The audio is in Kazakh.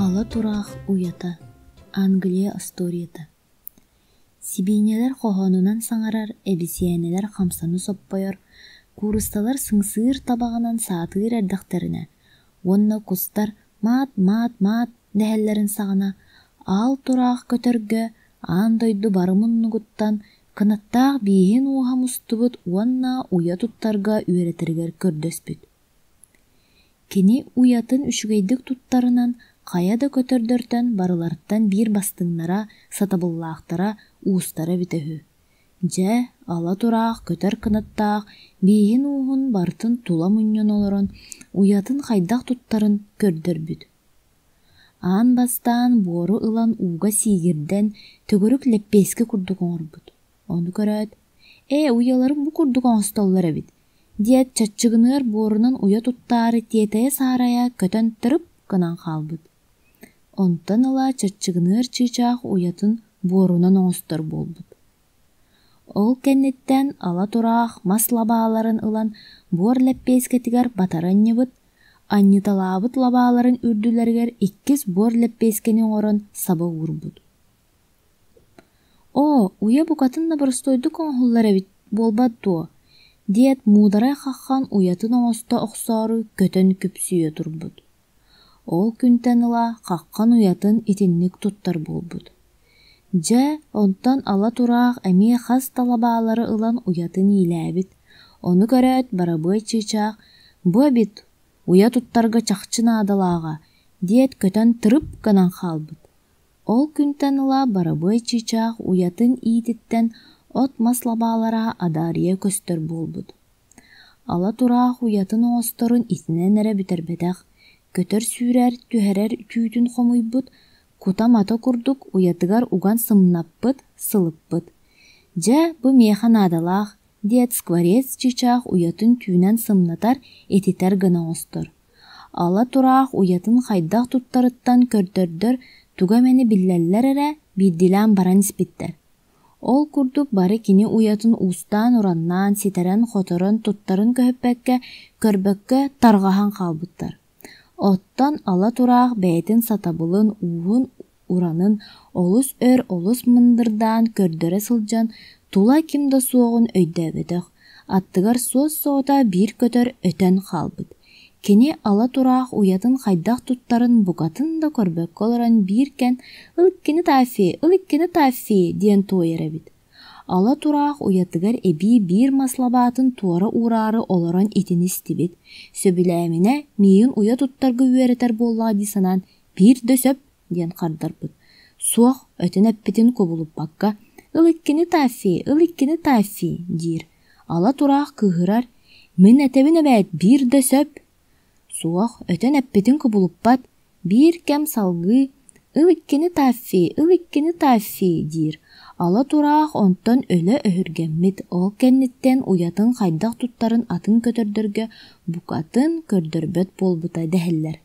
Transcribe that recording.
Ала турах уята. Англия историята. Сибинелер хохонунан саңарар, эбисиенелер хамсаны соппойор, курысталар сыңсыыр табағынан саатыыр әрдіқтеріне. Онна кустар мат дәхеллерін сағына, ал турах көтөргө, андойду барымын нугуттан, кынаттақ бейін уғам устубут онна уя туттарга үйретергер көрдөспүт. Кини уятын үшігейдік туттарынан қаяда көтөрдөртөн барыларттан бир бастыңнара, сатабыллаақтара, уустара бітөхү. Же, ала тураақ, көтөр кынаттаақ, бейін уғын бартын тула мұньон олорон, уятын хайдақ туттарын көрдөрбүт. Аан бастан бору ылан уға сигирден төгөрүк леппеске курдук оңорбут. Оны көрөт, уяларым бу курдук оңостоллар эбит. Диет чаччыгыныр борунан уя туттары тиетая сарая көтөн тырып кынан қалбыт. Онтан ыла чаччыгыныр чыйчаақ уятын борунан оңостор болбут. Ол кеннеттен ала тураақ мас лабааларын ылан бор леппескетигер батаранныбыт, анниталаабыт лабааларын үрдүлергер иккис бор леппескенин орон саба урбут. Уя букатынна бұрыстойдuk оңхуллар эбит болбат дуо. Диет муударай хаққан уятын оңоста оқсору көтөн күпсүйө турбут. Ол күнтен ыла хаққан уятын итинник туттар болбут. Же, онтан ала тураақ әмие хас талабаалары ылан уятын иләбит. Оны көрөт барабый чыйчаақ, бу бит уя туттарга чақчына адалаға, диет көтөн тырып канан қалбыт. Ол күнтен ыла барабый чыйчаақ уятын иититтен от маслабаалара адария көстөр болбут. Ала тураақ уятын оңосторун итинен эре бүтербетақ, көтөр сүүрер түһәрер күүтүн хомуйбут, кутамата курдук уятыгар уган сымнаппыт, сылыппыт. Же, бу механ адалаах, диет скворец чыйчаақ уятын түүнен сымнатар, этитер гына оңостор. Ала тураақ уятын хайдақ туттарыттан көрдөрдөр, туга мени биллеллер эре биддилан баран испиттер. Ол курдук бары кини уятын устан ураннан, ситерен, хоторон, туттарын көһөппәккә, көрбөккө таргахан қалбыттар. Оттан ала тураақ бәйтін сатабылын, уғын, уранын, олус өр, олус мындырдан, көрдөрі сылжан, тула кимда суоғын өйдөбөтөк. Аттыгар соз соғыта бір көтөр өтен қалбыт. Кені ала тураақ уятын хайдақ туттарын бұғатын да көрбөккө олоран биркен ылыккені таффи диен туайыр эбит. Ала тураақ уятыгар эби бир маслабаатын туара урары олоран итин истибит. Сөбіләміне мейін уя туттарғы үйеретер болла дисанан бир дөсөп диен қардарбыт. Суақ өтен әппетін көбулуп баққа ылыккені таффи дир. Ала тураақ кыгырар мен әтебін әбәт бир дөсөп. Суақ өтен әппетін көбулуппат, бір кәм салғы, ылыккені таффи, дир. Ала тураақ онтан өлі өһіргенмит, ол кәннеттен уятын хайдақ туттарын атын көтөрдөргө, букатын көрдөрбөт болбутай дәхеллер.